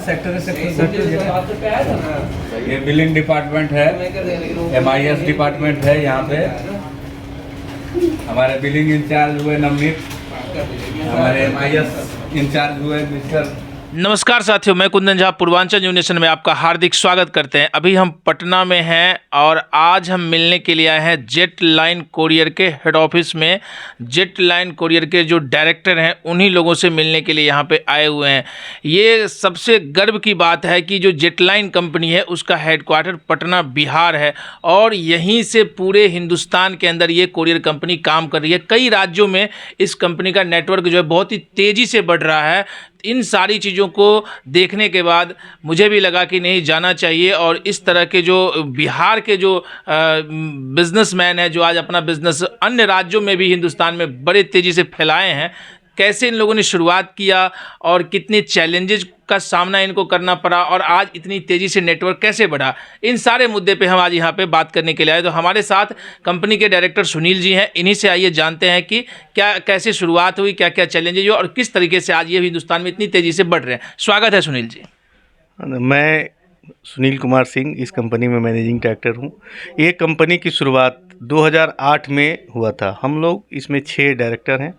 Sector ये billing department है, MIS department है। यहाँ पे हमारे बिलिंग इंचार्ज हुए नवनीत, हमारे MIS इंचार्ज हुए मिस्टर। नमस्कार साथियों, मैं कुंदन झा पूर्वांचल न्यूज़ नेशन में आपका हार्दिक स्वागत करते हैं। अभी हम पटना में हैं और आज हम मिलने के लिए आए हैं जेट लाइन कोरियर के हेड ऑफिस में। जेट लाइन कोरियर के जो डायरेक्टर हैं उन्हीं लोगों से मिलने के लिए यहाँ पे आए हुए हैं। ये सबसे गर्व की बात है कि जो जेट लाइन कंपनी है उसका हेडक्वार्टर पटना बिहार है और यहीं से पूरे हिंदुस्तान के अंदर ये कोरियर कंपनी काम कर रही है। कई राज्यों में इस कंपनी का नेटवर्क जो है बहुत ही तेज़ी से बढ़ रहा है। इन सारी चीज़ों को देखने के बाद मुझे भी लगा कि नहीं, जाना चाहिए और इस तरह के जो बिहार के जो बिजनेसमैन हैं जो आज अपना बिजनेस अन्य राज्यों में भी हिंदुस्तान में बड़े तेज़ी से फैलाए हैं, कैसे इन लोगों ने शुरुआत किया और कितने चैलेंजेस का सामना इनको करना पड़ा और आज इतनी तेज़ी से नेटवर्क कैसे बढ़ा, इन सारे मुद्दे पे हम आज यहाँ पे बात करने के लिए आए। तो हमारे साथ कंपनी के डायरेक्टर सुनील जी हैं। इन्हीं से आइए जानते हैं कि क्या कैसे शुरुआत हुई, क्या क्या चैलेंजेज हुए और किस तरीके से आज ये हिंदुस्तान में इतनी तेज़ी से बढ़ रहे हैं। स्वागत है सुनील जी। मैं सुनील कुमार सिंह इस कंपनी में मैनेजिंग डायरेक्टर हूँ। ये कंपनी की शुरुआत 2008 में हुआ था। हम लोग इसमें 6 डायरेक्टर हैं।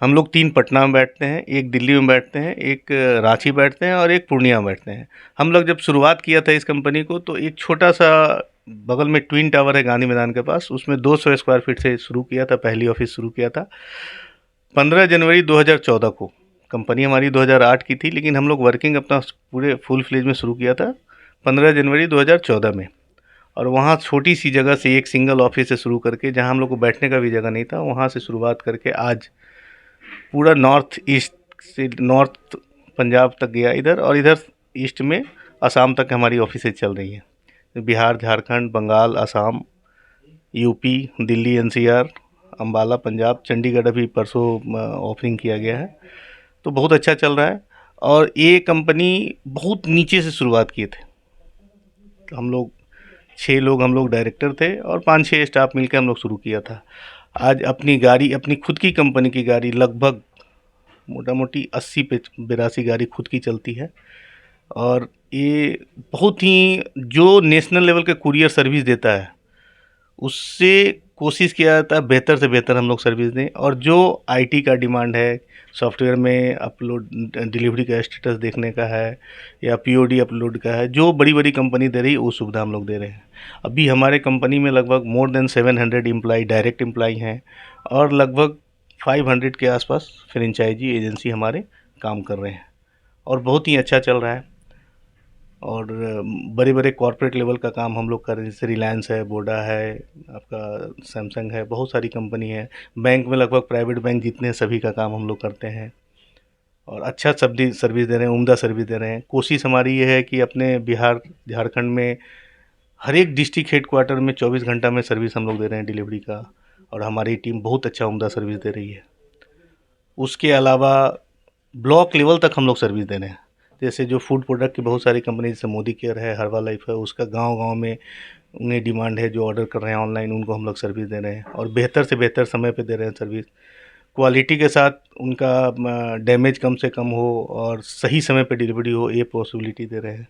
हम लोग 3 पटना में बैठते हैं, एक दिल्ली में बैठते हैं, एक रांची बैठते हैं और एक पूर्णिया में बैठते हैं। हम लोग जब शुरुआत किया था इस कंपनी को तो एक छोटा सा बगल में ट्विन टावर है गांधी मैदान के पास, उसमें 200 स्क्वायर फीट से शुरू किया था, पहली ऑफिस शुरू किया था 15 जनवरी 2014 को। कंपनी हमारी 2008 की थी लेकिन हम लोग वर्किंग अपना पूरे फुल फ्लेज में शुरू किया था 15 जनवरी 2014 में। और वहाँ छोटी सी जगह से एक सिंगल ऑफिस से शुरू करके, जहाँ हम लोग को बैठने का भी जगह नहीं था, वहाँ से शुरुआत करके आज पूरा नॉर्थ ईस्ट से नॉर्थ पंजाब तक गया इधर, और इधर ईस्ट में असम तक हमारी ऑफिसेज चल रही हैं। बिहार, झारखंड, बंगाल, असम, यूपी, दिल्ली, NCR, अम्बाला, पंजाब, चंडीगढ़ अभी परसों ऑफरिंग किया गया है। तो बहुत अच्छा चल रहा है। और ये कंपनी बहुत नीचे से शुरुआत किए थे। तो हम लोग 6 लोग हम लोग डायरेक्टर थे और 5-6 स्टाफ मिलकर हम लोग शुरू किया था। आज अपनी गाड़ी, अपनी खुद की कंपनी की गाड़ी लगभग मोटा मोटी 80 पे 82 गाड़ी खुद की चलती है। और ये बहुत ही जो नेशनल लेवल के कुरियर सर्विस देता है उससे कोशिश किया जाता है बेहतर से बेहतर हम लोग सर्विस दें। और जो IT का डिमांड है, सॉफ्टवेयर में अपलोड डिलीवरी का स्टेटस देखने का है या POD अपलोड का है, जो बड़ी बड़ी कंपनी दे रही है वो सुविधा हम लोग दे रहे हैं। अभी हमारे कंपनी में लगभग more than 700 employee direct employee हैं और लगभग 500 के आसपास फ्रेंचाइजी एजेंसी हमारे काम कर रहे हैं और बहुत ही अच्छा चल रहा है। और बड़े बड़े कॉर्पोरेट लेवल का काम हम लोग कर रहे हैं, जैसे रिलायंस है, वोडा है, आपका सैमसंग है, बहुत सारी कंपनी है। बैंक में लगभग प्राइवेट बैंक जितने हैं सभी का काम हम लोग करते हैं और अच्छा सर्विस दे रहे हैं, उम्दा सर्विस दे रहे हैं। कोशिश हमारी ये है कि अपने बिहार, झारखंड में हर एक डिस्ट्रिक्ट हेडक्वार्टर में 24 घंटा में सर्विस हम लोग दे रहे हैं डिलीवरी का, और हमारी टीम बहुत अच्छा उम्दा सर्विस दे रही है। उसके अलावा ब्लॉक लेवल तक हम लोग सर्विस दे रहे हैं। जैसे जो फूड प्रोडक्ट की बहुत सारी कंपनी, जैसे मोदी केयर है, हर्बल लाइफ है, उसका गांव-गांव में उन्हें डिमांड है, जो ऑर्डर कर रहे हैं ऑनलाइन, उनको हम लोग सर्विस दे रहे हैं और बेहतर से बेहतर समय पे दे रहे हैं सर्विस। क्वालिटी के साथ उनका डैमेज कम से कम हो और सही समय पे डिलीवरी हो, ये पॉसिबिलिटी दे रहे हैं।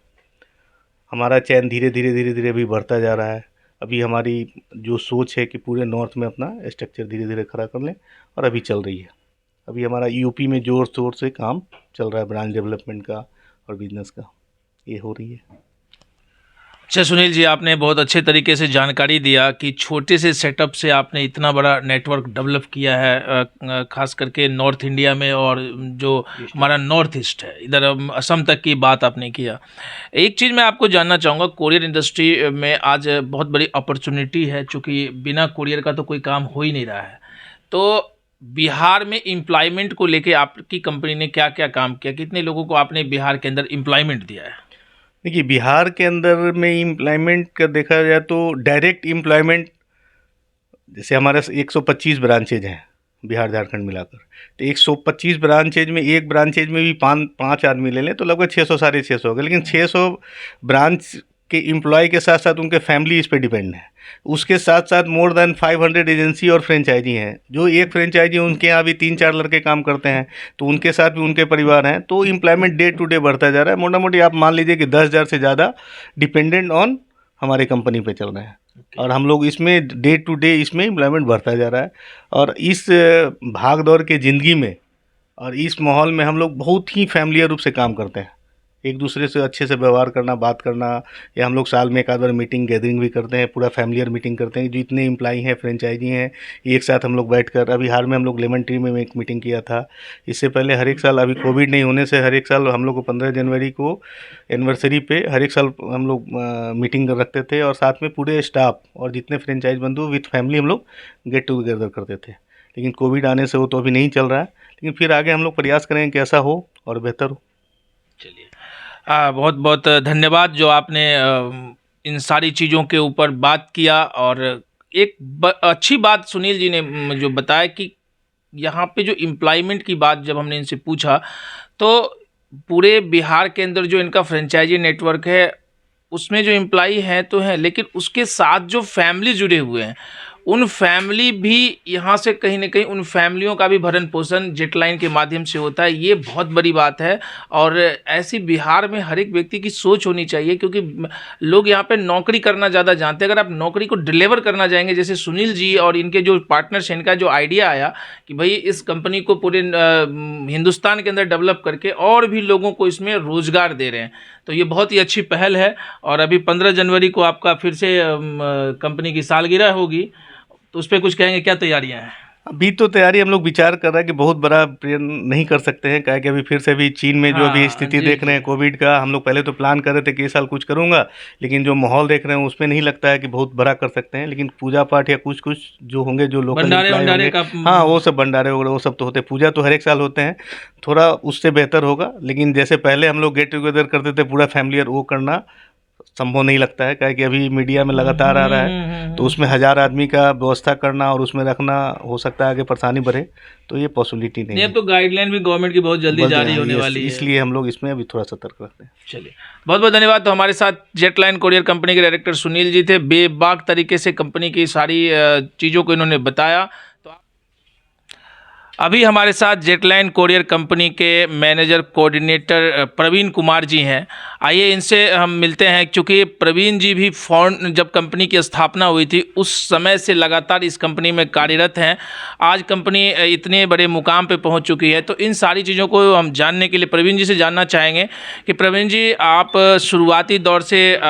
हमारा चैन धीरे धीरे अभी बढ़ता जा रहा है। अभी हमारी जो सोच है कि पूरे नॉर्थ में अपना स्ट्रक्चर धीरे धीरे खड़ा कर लें, और अभी चल रही है। अभी हमारा यूपी में जोर शोर से काम चल रहा है, ब्रांच डेवलपमेंट का और बिजनेस का, ये हो रही है। अच्छा सुनील जी, आपने बहुत अच्छे तरीके से जानकारी दिया कि छोटे से सेटअप से आपने इतना बड़ा नेटवर्क डेवलप किया है, खास करके नॉर्थ इंडिया में और जो हमारा नॉर्थ ईस्ट है, इधर असम तक की बात आपने किया। एक चीज़ मैं आपको जानना चाहूँगा, कोरियर इंडस्ट्री में आज बहुत बड़ी अपॉर्चुनिटी है, चूँकि बिना कोरियर का तो कोई काम हो ही नहीं रहा है। तो बिहार में एम्प्लॉयमेंट को लेके आपकी कंपनी ने क्या क्या काम किया, कितने लोगों को आपने बिहार के अंदर एम्प्लॉयमेंट दिया है? देखिए, बिहार के अंदर में एम्प्लॉयमेंट का देखा जाए तो डायरेक्ट एम्प्लॉयमेंट, जैसे हमारे 125 ब्रांचेज हैं बिहार झारखंड मिलाकर, तो 125 ब्रांचेज में एक ब्रांचेज में भी 5 आदमी ले लें तो लगभग 600 साढ़े 600 हो गए। लेकिन 600 ब्रांच के एम्प्लॉय के साथ साथ उनके फैमिली इस पे डिपेंड है। उसके साथ साथ मोर देन 500 एजेंसी और फ्रेंचाइजी हैं। जो एक फ्रेंचाइजी उनके यहाँ भी 3-4 लड़के काम करते हैं, तो उनके साथ भी उनके परिवार हैं। तो एम्प्लॉयमेंट डे टू डे बढ़ता जा रहा है। मोटा मोटी आप मान लीजिए कि 10,000 से ज़्यादा डिपेंडेंट ऑन हमारे कंपनी पे चल रहे हैं। और हम लोग इसमें डे टू डे इसमें एम्प्लॉयमेंट बढ़ता जा रहा है। और इस भाग दौड़ के ज़िंदगी में और इस माहौल में हम लोग बहुत ही फैमिलियर रूप से काम करते हैं। एक दूसरे से अच्छे से व्यवहार करना, बात करना, या हम लोग साल में एक आध बार मीटिंग गैदरिंग भी करते हैं, पूरा फैमिलियर मीटिंग करते हैं। जितने एम्प्लॉई हैं, फ्रेंचाइजी हैं, एक साथ हम लोग बैठकर, अभी हाल में हम लोग लेमन ट्री में एक मीटिंग किया था। इससे पहले हर एक साल, अभी कोविड नहीं होने से हर एक साल हम लोग को 15 जनवरी को एनिवर्सरी पे हर एक साल हम लोग मीटिंग रखते थे, और साथ में पूरे स्टाफ और जितने फ्रेंचाइज बंधु विथ फैमिली हम लोग गेट टुगेदर करते थे। लेकिन कोविड आने से वो तो अभी नहीं चल रहा है, लेकिन फिर आगे हम लोग प्रयास करेंगे कि ऐसा हो और बेहतर हो। चलिए, बहुत बहुत धन्यवाद जो आपने इन सारी चीज़ों के ऊपर बात किया। और एक अच्छी बात सुनील जी ने जो बताया कि यहाँ पे जो एम्प्लॉयमेंट की बात जब हमने इनसे पूछा, तो पूरे बिहार के अंदर जो इनका फ्रेंचाइजी नेटवर्क है उसमें जो एम्प्लॉई हैं तो हैं, लेकिन उसके साथ जो फैमिली जुड़े हुए हैं, उन फैमिली भी यहाँ से कहीं ना कहीं उन फैमिलियों का भी भरण पोषण जेट लाइन के माध्यम से होता है। ये बहुत बड़ी बात है। और ऐसी बिहार में हर एक व्यक्ति की सोच होनी चाहिए, क्योंकि लोग यहाँ पे नौकरी करना ज़्यादा जानते हैं। अगर आप नौकरी को डिलीवर करना जाएंगे, जैसे सुनील जी और इनके जो पार्टनर्स, इनका जो आइडिया आया कि भाई इस कंपनी को पूरे हिंदुस्तान के अंदर डेवलप करके और भी लोगों को इसमें रोज़गार दे रहे हैं, तो ये बहुत ही अच्छी पहल है। और अभी 15 जनवरी को आपका फिर से कंपनी की सालगिरह होगी, तो उस पर कुछ कहेंगे, क्या तैयारियां हैं? अभी तो तैयारी हम लोग विचार कर रहे हैं कि बहुत बड़ा नहीं कर सकते हैं, क्या कि अभी फिर से भी चीन में जो अभी स्थिति देख रहे हैं कोविड का, हम लोग पहले तो प्लान कर रहे थे कि इस साल कुछ करूंगा, लेकिन जो माहौल देख रहे हैं उसमें नहीं लगता है कि बहुत बड़ा कर सकते हैं। लेकिन पूजा पाठ या कुछ कुछ जो होंगे, जो लोकल भंडारे का, हाँ वो सब भंडारे वगैरह वो सब तो होते हैं। पूजा तो हर एक साल होते हैं, थोड़ा उससे बेहतर होगा। लेकिन जैसे पहले हम लोग गेट टुगेदर करते थे पूरा फैमिली, और वो करना संभव नहीं लगता है, क्या कि अभी मीडिया में लगातार आ रहा है, तो उसमें 1000 आदमी का व्यवस्था करना और उसमें रखना, हो सकता है आगे परेशानी बढ़े, तो ये पॉसिबिलिटी नहीं है। तो गाइडलाइन भी गवर्नमेंट की बहुत जल्दी जारी होने वाली है, इसलिए हम लोग इसमें अभी थोड़ा सतर्क रहते हैं। चलिए, बहुत बहुत धन्यवाद। तो हमारे साथ जेट लाइन कोरियर कंपनी के डायरेक्टर सुनील जी थे। बेबाक तरीके से कंपनी की सारी चीज़ों को इन्होंने बताया। अभी हमारे साथ जेट लाइन कोरियर कंपनी के मैनेजर कोऑर्डिनेटर प्रवीण कुमार जी हैं। आइए इनसे हम मिलते हैं, क्योंकि प्रवीण जी भी जब कंपनी की स्थापना हुई थी उस समय से लगातार इस कंपनी में कार्यरत हैं। आज कंपनी इतने बड़े मुकाम पे पहुंच चुकी है, तो इन सारी चीज़ों को हम जानने के लिए प्रवीण जी से जानना चाहेंगे कि प्रवीण जी, आप शुरुआती दौर से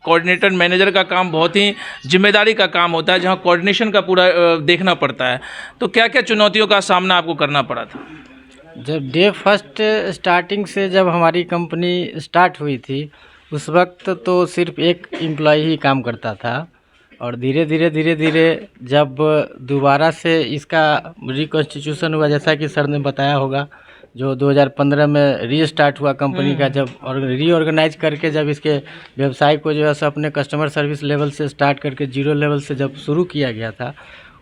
कोऑर्डिनेटर मैनेजर का काम बहुत ही जिम्मेदारी का काम होता है, जहां कोऑर्डिनेशन का पूरा देखना पड़ता है, तो क्या क्या चुनौतियों का सामना आपको करना पड़ा था? जब डे फर्स्ट स्टार्टिंग से जब हमारी कंपनी स्टार्ट हुई थी, उस वक्त तो सिर्फ एक एम्प्लॉय ही काम करता था, और धीरे धीरे जब दोबारा से इसका रिकॉन्स्टिट्यूशन हुआ, जैसा कि सर ने बताया होगा, जो 2015 में रीस्टार्ट हुआ कंपनी का, जब और रीऑर्गेनाइज करके जब इसके व्यवसाय को जो है अपने कस्टमर सर्विस लेवल से स्टार्ट करके 0 लेवल से जब शुरू किया गया था,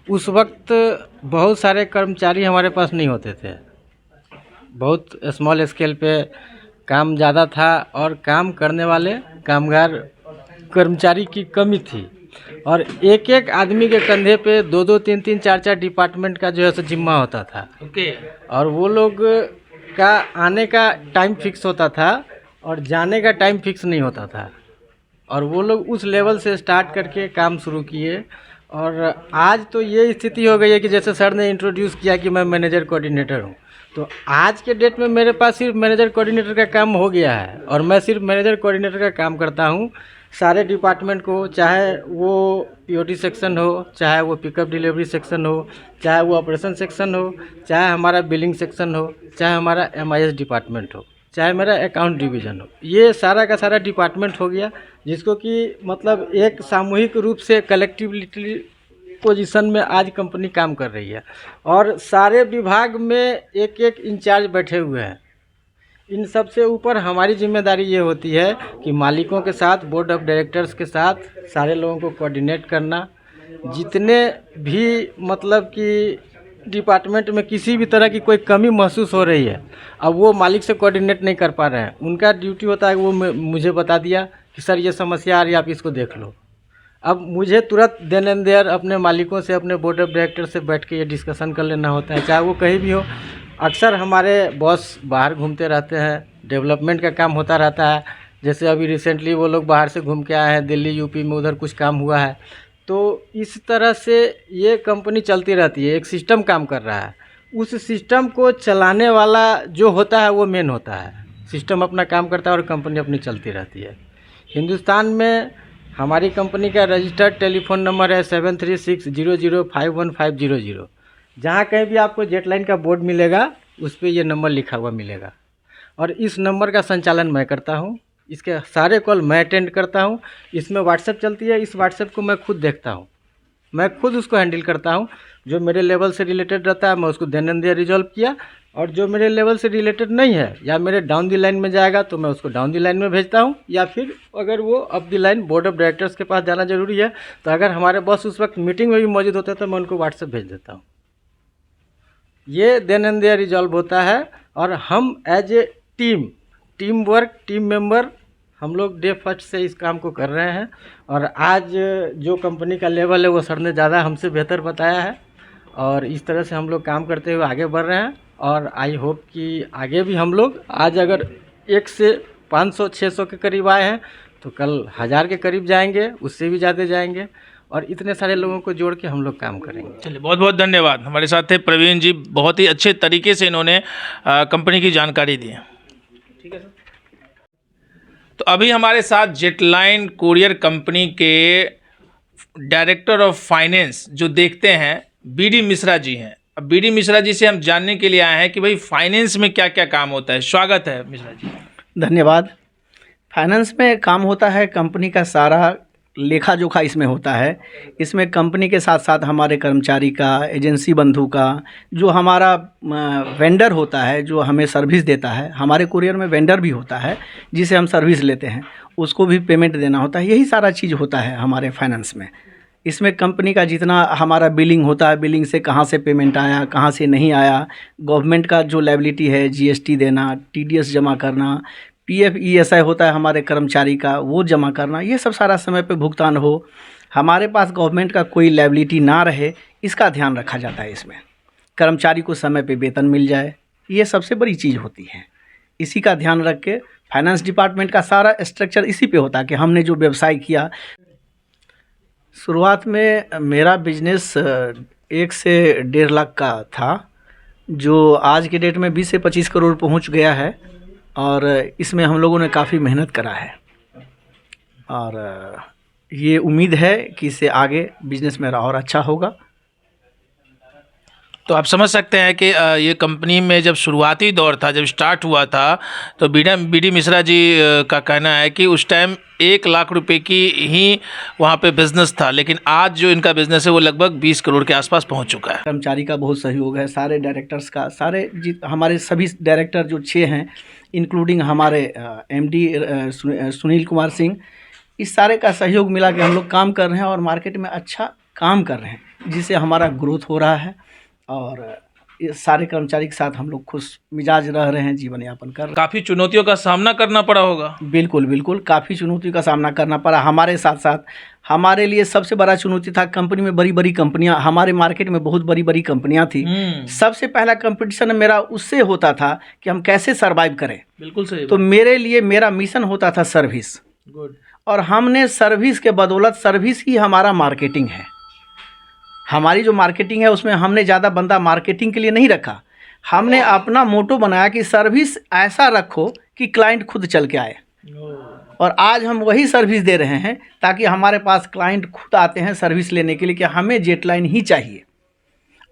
उस वक्त बहुत सारे कर्मचारी हमारे पास नहीं होते थे। बहुत स्मॉल स्केल पे काम ज़्यादा था, और काम करने वाले कामगार कर्मचारी की कमी थी, और एक एक आदमी के कंधे पे 2-2, 3-3, 4-4 डिपार्टमेंट का जो है जिम्मा होता था। और वो लोग का आने का टाइम फिक्स होता था और जाने का टाइम फिक्स नहीं होता था, और वो लोग उस लेवल से स्टार्ट करके काम शुरू किए। और आज तो ये स्थिति हो गई है कि जैसे सर ने इंट्रोड्यूस किया कि मैं मैनेजर कोऑर्डिनेटर हूँ, तो आज के डेट में मेरे पास सिर्फ मैनेजर कोऑर्डिनेटर का काम हो गया है, और मैं सिर्फ मैनेजर कोऑर्डिनेटर का काम करता हूँ। सारे डिपार्टमेंट को, चाहे वो पीओटी सेक्शन हो, चाहे वो पिकअप डिलीवरी सेक्शन हो, चाहे वो ऑपरेशन सेक्शन हो, चाहे हमारा बिलिंग सेक्शन हो, चाहे हमारा एमआईएस डिपार्टमेंट हो, चाहे मेरा अकाउंट डिवीज़न हो, ये सारा का सारा डिपार्टमेंट हो गया, जिसको कि मतलब एक सामूहिक रूप से कलेक्टिविटी पोजीशन में आज कंपनी काम कर रही है। और सारे विभाग में एक एक इंचार्ज बैठे हुए हैं। इन सब से ऊपर हमारी जिम्मेदारी ये होती है कि मालिकों के साथ, बोर्ड ऑफ डायरेक्टर्स के साथ सारे लोगों को कोऑर्डिनेट करना। जितने भी मतलब कि डिपार्टमेंट में किसी भी तरह की कोई कमी महसूस हो रही है, अब वो मालिक से कोऑर्डिनेट नहीं कर पा रहे हैं, उनका ड्यूटी होता है कि वो मुझे बता दिया कि सर ये समस्या आ रही है, आप इसको देख लो। अब मुझे तुरंत देन एंड देयर अपने मालिकों से, अपने बोर्ड ऑफ डायरेक्टर से बैठ के ये डिस्कशन कर लेना होता है, चाहे वो कहीं भी हो। अक्सर हमारे बॉस बाहर घूमते रहते हैं, डेवलपमेंट का काम होता रहता है। जैसे अभी रिसेंटली वो लोग बाहर से घूम के आए हैं, दिल्ली यूपी में, उधर कुछ काम हुआ है। तो इस तरह से ये कंपनी चलती रहती है, एक सिस्टम काम कर रहा है। उस सिस्टम को चलाने वाला जो होता है वो मेन होता है। सिस्टम अपना काम करता है और कंपनी अपनी चलती रहती है। हिंदुस्तान में हमारी कंपनी का रजिस्टर्ड टेलीफोन नंबर है 7360051500। जहाँ कहीं भी आपको जेटलाइन का बोर्ड मिलेगा उस पर ये नंबर लिखा हुआ मिलेगा। और इस नंबर का संचालन मैं करता हूँ, इसके सारे कॉल मैं अटेंड करता हूँ। इसमें व्हाट्सएप चलती है, इस व्हाट्सएप को मैं खुद देखता हूँ, मैं खुद उसको हैंडल करता हूँ। जो मेरे लेवल से रिलेटेड रहता है मैं उसको देन एंड देयर रिजॉल्व किया, और जो मेरे लेवल से रिलेटेड नहीं है या मेरे डाउन द लाइन में जाएगा तो मैं उसको डाउन द लाइन में भेजता हूँ, या फिर अगर वो up the line board of directors के पास जाना जरूरी है तो अगर हमारे बॉस उस वक्त मीटिंग में भी मौजूद होते हैं तो मैं उनको व्हाट्सएप भेज देता हूँ। ये देन एंड देयर रिजॉल्व होता है। और हम as a team work, team member, हम लोग डे फर्स्ट से इस काम को कर रहे हैं। और आज जो कंपनी का लेवल है वो सर ने ज़्यादा हमसे बेहतर बताया है, और इस तरह से हम लोग काम करते हुए आगे बढ़ रहे हैं। और आई होप कि आगे भी हम लोग, आज अगर 1 से 500-600 के करीब आए हैं तो कल 1000 के करीब जाएंगे, उससे भी ज़्यादा जाएंगे, और इतने सारे लोगों को जोड़ के हम लोग काम करेंगे। चलिए, बहुत बहुत धन्यवाद। हमारे साथ थे प्रवीण जी, बहुत ही अच्छे तरीके से इन्होंने कंपनी की जानकारी दी है। ठीक है सर। तो अभी हमारे साथ जेटलाइन कोरियर कंपनी के डायरेक्टर ऑफ फाइनेंस जो देखते हैं बीडी मिश्रा जी हैं। अब बीडी मिश्रा जी से हम जानने के लिए आए हैं कि भाई फाइनेंस में क्या क्या काम होता है। स्वागत है मिश्रा जी। धन्यवाद। फाइनेंस में काम होता है, कंपनी का सारा लेखा जोखा इसमें होता है। इसमें कंपनी के साथ साथ हमारे कर्मचारी का, एजेंसी बंधु का, जो हमारा वेंडर होता है जो हमें सर्विस देता है, हमारे कुरियर में वेंडर भी होता है जिसे हम सर्विस लेते हैं, उसको भी पेमेंट देना होता है। यही सारा चीज़ होता है हमारे फाइनेंस में। इसमें कंपनी का जितना हमारा बिलिंग होता है, बिलिंग से कहाँ से पेमेंट आया, कहाँ से नहीं आया, गवर्नमेंट का जो लायबिलिटी है, जीएसटी देना, टीडीएस जमा करना, पीएफ ईएसआई होता है हमारे कर्मचारी का, वो जमा करना, ये सब सारा समय पे भुगतान हो, हमारे पास गवर्नमेंट का कोई लायबिलिटी ना रहे, इसका ध्यान रखा जाता है। इसमें कर्मचारी को समय पे वेतन मिल जाए, ये सबसे बड़ी चीज़ होती है। इसी का ध्यान रख के फाइनेंस डिपार्टमेंट का सारा स्ट्रक्चर इसी पे होता है कि हमने जो व्यवसाय किया। शुरुआत में मेरा बिजनेस 1 से 1.5 लाख का था, जो आज के डेट में 20 से 25 करोड़ पहुंच गया है। और इसमें हम लोगों ने काफ़ी मेहनत करा है, और ये उम्मीद है कि इससे आगे बिजनेस मेरा और अच्छा होगा। तो आप समझ सकते हैं कि ये कंपनी में जब शुरुआती दौर था, जब स्टार्ट हुआ था, तो बीडी मिश्रा जी का कहना है कि उस टाइम 1 लाख रुपए की ही वहाँ पे बिज़नेस था, लेकिन आज जो इनका बिज़नेस है वो लगभग 20 करोड़ के आसपास पहुँच चुका है। कर्मचारी का बहुत सहयोग है, सारे डायरेक्टर्स का, हमारे सभी डायरेक्टर जो 6 हैं, इंक्लूडिंग हमारे एमडी सुनील कुमार सिंह, इस सारे का सहयोग मिला के हम लोग काम कर रहे हैं और मार्केट में अच्छा काम कर रहे हैं, जिससे हमारा ग्रोथ हो रहा है। और इस सारे कर्मचारी के साथ हम लोग खुश मिजाज रह रहे हैं, जीवन यापन कर रहे हैं। काफ़ी चुनौतियों का सामना करना पड़ा होगा। बिल्कुल बिल्कुल, काफ़ी चुनौतियों का सामना करना पड़ा। हमारे साथ साथ हमारे लिए सबसे बड़ा चुनौती था, कंपनी में बड़ी बड़ी कंपनियां, हमारे मार्केट में बहुत बड़ी बड़ी कंपनियां थी। सबसे पहला कंपटीशन मेरा उससे होता था कि हम कैसे सर्वाइव करें। बिल्कुल सही। तो मेरे लिए मेरा मिशन होता था सर्विस। गुड। और हमने सर्विस के बदौलत, सर्विस ही हमारा मार्केटिंग है। हमारी जो मार्केटिंग है उसमें हमने ज़्यादा बंदा मार्केटिंग के लिए नहीं रखा। हमने अपना मोटो बनाया कि सर्विस ऐसा रखो कि क्लाइंट खुद चल के आए। और आज हम वही सर्विस दे रहे हैं, ताकि हमारे पास क्लाइंट खुद आते हैं सर्विस लेने के लिए कि हमें जेटलाइन ही चाहिए।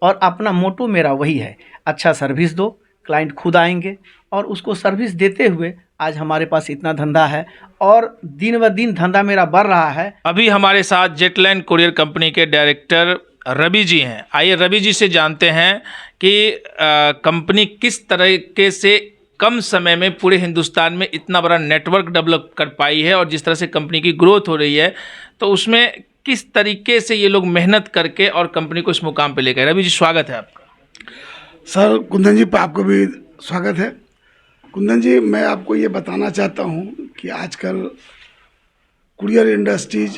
और अपना मोटो मेरा वही है, अच्छा सर्विस दो, क्लाइंट खुद आएंगे। और उसको सर्विस देते हुए आज हमारे पास इतना धंधा है, और दिन ब दिन धंधा मेरा बढ़ रहा है। अभी हमारे साथ जेटलाइन कोरियर कंपनी के डायरेक्टर रवि जी हैं। आइए रवि जी से जानते हैं कि कंपनी किस तरीके से कम समय में पूरे हिंदुस्तान में इतना बड़ा नेटवर्क डेवलप कर पाई है, और जिस तरह से कंपनी की ग्रोथ हो रही है, तो उसमें किस तरीके से ये लोग मेहनत करके और कंपनी को इस मुकाम पे ले गए। रवि जी, स्वागत है आपका। सर कुंदन जी, आपको भी स्वागत है। कुंदन जी, मैं आपको ये बताना चाहता हूँ कि आजकल कुरियर इंडस्ट्रीज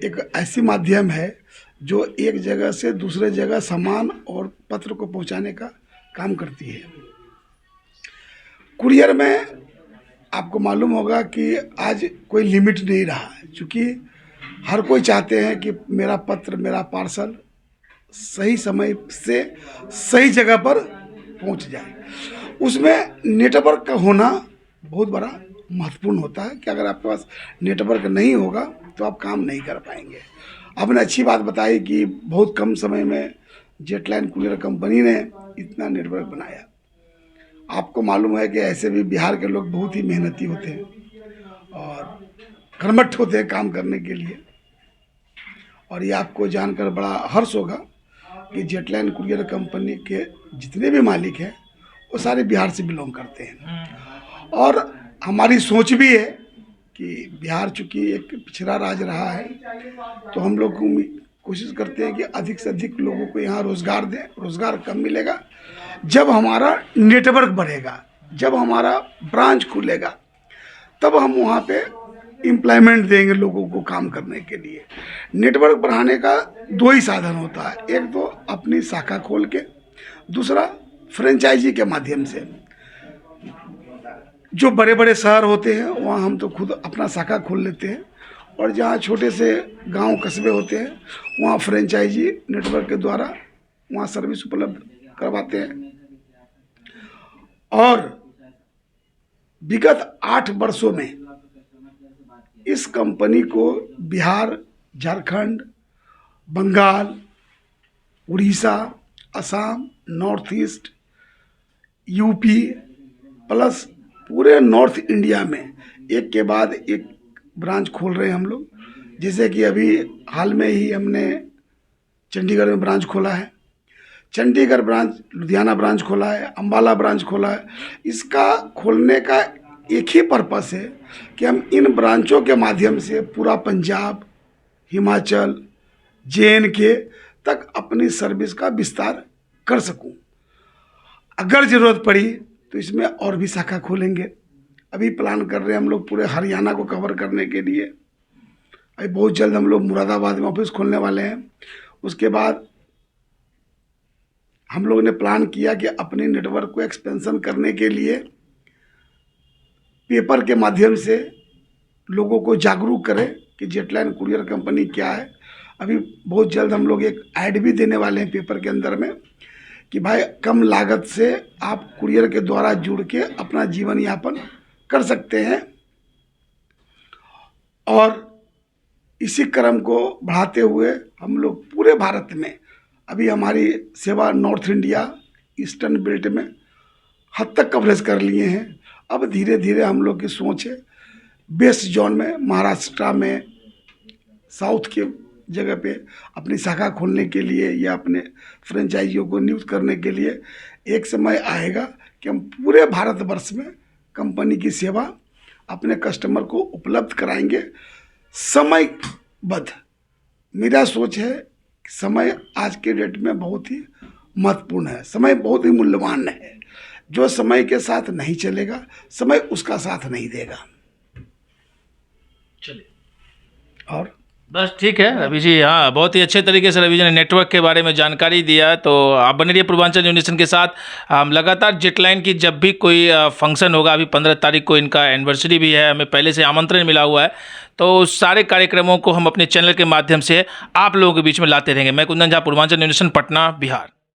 एक ऐसी माध्यम है जो एक जगह से दूसरे जगह सामान और पत्र को पहुंचाने का काम करती है। कुरियर में आपको मालूम होगा कि आज कोई लिमिट नहीं रहा है, क्योंकि हर कोई चाहते हैं कि मेरा पत्र, मेरा पार्सल सही समय से सही जगह पर पहुंच जाए। उसमें नेटवर्क का होना बहुत बड़ा महत्वपूर्ण होता है कि अगर आपके पास नेटवर्क नहीं होगा तो आप काम नहीं कर पाएंगे। आपने अच्छी बात बताई कि बहुत कम समय में जेटलाइन कुरियर कंपनी ने इतना नेटवर्क बनाया। आपको मालूम है कि ऐसे भी बिहार के लोग बहुत ही मेहनती होते हैं और कर्मठ होते हैं काम करने के लिए। और ये आपको जानकर बड़ा हर्ष होगा कि जेटलाइन कुरियर कंपनी के जितने भी मालिक हैं वो सारे बिहार से बिलोंग करते हैं। और हमारी सोच भी है कि बिहार चूँकि एक पिछड़ा राज्य रहा है तो हम लोग कोशिश करते हैं कि अधिक से अधिक लोगों को यहाँ रोज़गार दें। रोज़गार कब मिलेगा? जब हमारा नेटवर्क बढ़ेगा, जब हमारा ब्रांच खुलेगा, तब हम वहाँ पे एम्प्लॉयमेंट देंगे लोगों को काम करने के लिए। नेटवर्क बढ़ाने का दो ही साधन होता है, एक तो अपनी शाखा खोल के, दूसरा फ्रेंचाइजी के माध्यम से। जो बड़े बड़े शहर होते हैं वहाँ हम तो खुद अपना शाखा खोल लेते हैं, और जहाँ छोटे से गांव कस्बे होते हैं वहाँ फ्रेंचाइजी नेटवर्क के द्वारा वहाँ सर्विस उपलब्ध करवाते हैं। और विगत 8 वर्षों में इस कंपनी को Bihar, Jharkhand, Bengal, Orissa, Assam, north east, UP plus पूरे नॉर्थ इंडिया में एक के बाद एक ब्रांच खोल रहे हैं हम लोग। जैसे कि अभी हाल में ही हमने चंडीगढ़ में ब्रांच खोला है, चंडीगढ़ ब्रांच, लुधियाना ब्रांच खोला है, अंबाला ब्रांच खोला है। इसका खोलने का एक ही पर्पस है कि हम इन ब्रांचों के माध्यम से पूरा पंजाब, हिमाचल, JNK तक अपनी सर्विस का विस्तार कर सकूं। अगर ज़रूरत पड़ी तो इसमें और भी शाखा खोलेंगे। अभी प्लान कर रहे हैं हम लोग पूरे हरियाणा को कवर करने के लिए। अभी बहुत जल्द हम लोग मुरादाबाद में ऑफिस खोलने वाले हैं। उसके बाद हम लोगों ने प्लान किया कि अपने नेटवर्क को एक्सपेंशन करने के लिए पेपर के माध्यम से लोगों को जागरूक करें कि जेटलाइन कुरियर कंपनी क्या है। अभी बहुत जल्द हम लोग एक ऐड भी देने वाले हैं पेपर के अंदर में कि भाई कम लागत से आप कुरियर के द्वारा जुड़ के अपना जीवन यापन कर सकते हैं। और इसी क्रम को बढ़ाते हुए हम लोग पूरे भारत में अभी हमारी सेवा नॉर्थ इंडिया, ईस्टर्न बेल्ट में हद तक कवरेज कर लिए हैं। अब धीरे धीरे हम लोग की सोच है वेस्ट जोन में, महाराष्ट्र में, साउथ के जगह पे अपनी शाखा खोलने के लिए या अपने फ्रेंचाइजियों को नियुक्त करने के लिए एक समय आएगा कि हम पूरे भारतवर्ष में कंपनी की सेवा अपने कस्टमर को उपलब्ध कराएंगे समयबद्ध। मेरा सोच है कि समय आज के डेट में बहुत ही महत्वपूर्ण है, समय बहुत ही मूल्यवान है। जो समय के साथ नहीं चलेगा, समय उसका साथ नहीं देगा। चलिए, और बस ठीक है रवि जी। हाँ, बहुत ही अच्छे तरीके से रवि जी ने नेटवर्क के बारे में जानकारी दिया। तो आप बने रहिए पूर्वांचल यूनिशन के साथ। हम लगातार जेटलाइन की जब भी कोई फंक्शन होगा, अभी 15 तारीख को इनका एनिवर्सरी भी है, हमें पहले से आमंत्रण मिला हुआ है, तो उस सारे कार्यक्रमों को हम अपने चैनल के माध्यम से आप लोगों के बीच में लाते रहेंगे। मैं कुंदन झा, पूर्वांचल यूनिशन, पटना, बिहार।